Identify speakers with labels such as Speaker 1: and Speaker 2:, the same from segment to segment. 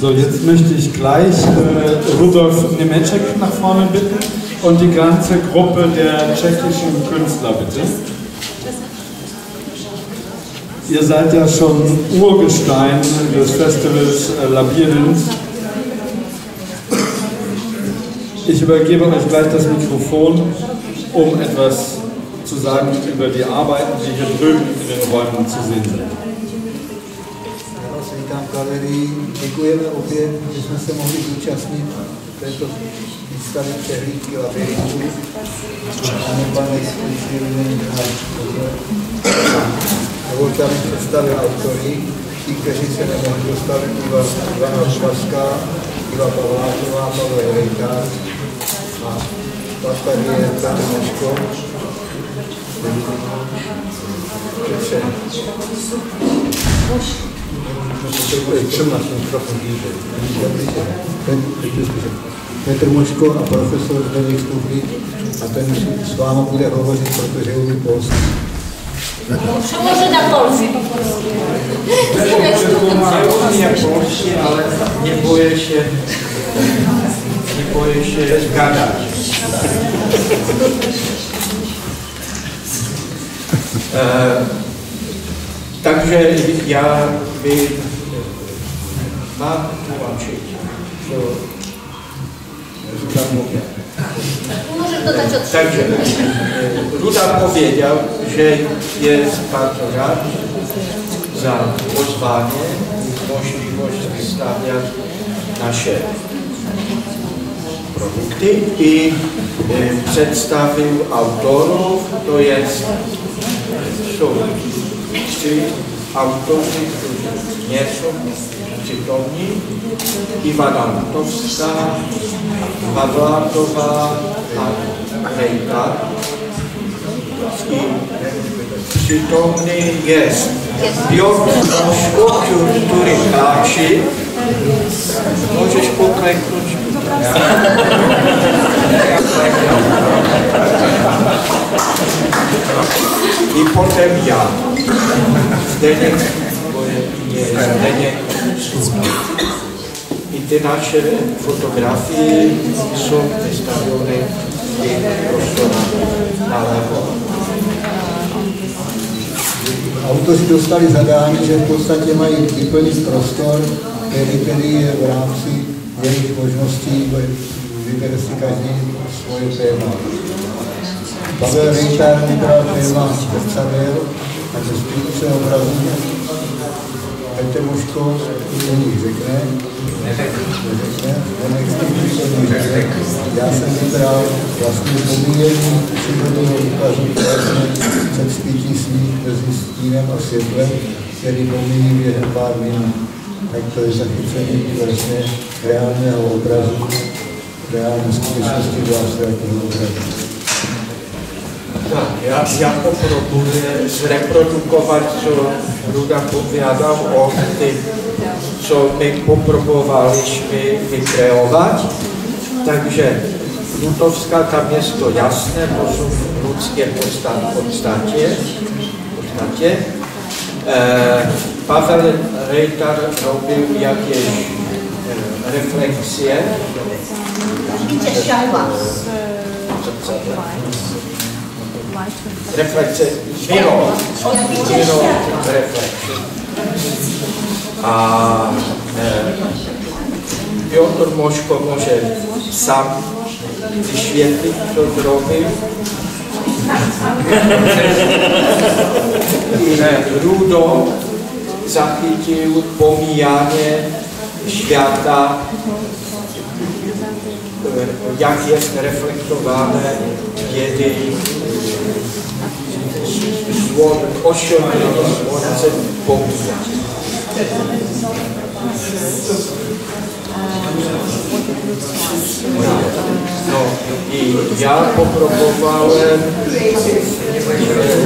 Speaker 1: So, jetzt möchte ich gleich Rudolf Němeček nach vorne bitten und die ganze Gruppe der tschechischen Künstler, bitte. Ihr seid ja schon Urgestein des Festivals Labyrinth. Ich übergebe euch gleich das Mikrofon, um etwas zu sagen über die Arbeiten, die hier drüben in den Räumen zu sehen sind.
Speaker 2: Vítám v galerii, děkujeme opět, že jsme se mohli zúčastnit této výstavy přehlídky Labyrintu. Máme pane Sklíčný a dovolte, abych představil autory, ti, kteří se nemohli dostavit, Ivana Švaská, Iva Pavlátová, Pavel Rejtár a pak tady je Petr Moško. Petr Moško a profesor Zdeněk Stuhlík a ten s váma bude hovořit, protože umí polsky.
Speaker 3: Přeložit na polsky.
Speaker 4: Neumí polsky, ale neboje się zgadać. Takže já bych mám tłumaczyć, co Ruda mówił. Takže Ruda powiedział, że jest bardzo rad za pozwanie i możliwość wystawiać nasze produkty i przedstawił autorów, to jest są trzy autorzy, którzy nie są przytomni: Iwana Lutowska, Pawłatowa, Rejtár i przytomny jest Piotr Moszko, który klaczy. Możesz pokleknąć. I potem ja. Zdeněk, Zdeněk. I te nasze fotografie są wystawione w tych prostorach na lewo.
Speaker 2: Autoři dostali zadání, že v podstatě mají vyplnit prostor, který je v rámci jejich možností, vybere si každý svoje téma. Pavel Rejtár vybral téma zrcadel a ze spíše obrazu. Petr Moško o nich řekne. Já jsem vybral vlastně pomíjení přírodního ukazu, které jsme předspítí sníh mezi stínem a světlem, který pomíjí během pár minut. Tak to je zachycení vlastně reálného obrazu, reálné skutečnosti do abstraktního obrazu.
Speaker 4: Tak, ja popróbuję zreprodukować, co Ruda powiadał o tym, co my popróbowaliśmy wykreować. Także Lutowska, tam jest to jasne, to są ludzkie postacie. Paweł Rejtár robił jakieś refleksje. Refleksje, refleksje. A Piotr Moszko może sam wyświetlić, co zrobił. I Rudo zachycił pomijanie świata, jak jest reflektowane, kiedy osiągnięte słońce pomija. No i ja popróbowałem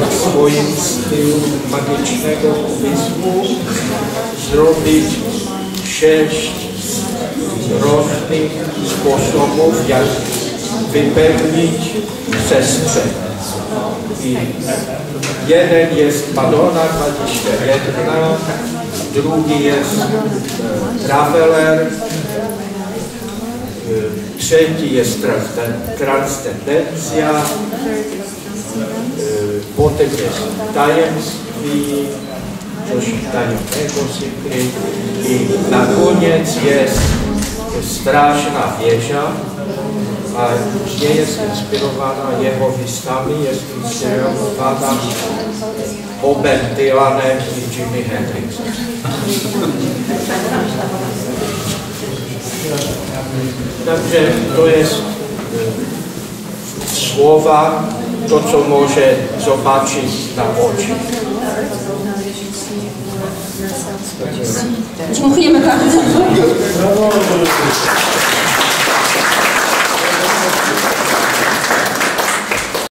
Speaker 4: w swoim stylu magicznego umysłu zrobić 6 różnych sposobów, jak wypełnić przestrzeń. I jeden jest Madonna 21, druhý je traveler, třetí je transcendencia, potem je tajemství, což tajemného cykly, i nakonec je strašná věža, a je inspirována jeho výstavy, je inspirována Bobem Dylanem i Jimi Hendrixem. Takže to je slova, to, co může zobačit na oči.
Speaker 3: Dziękujemy bardzo.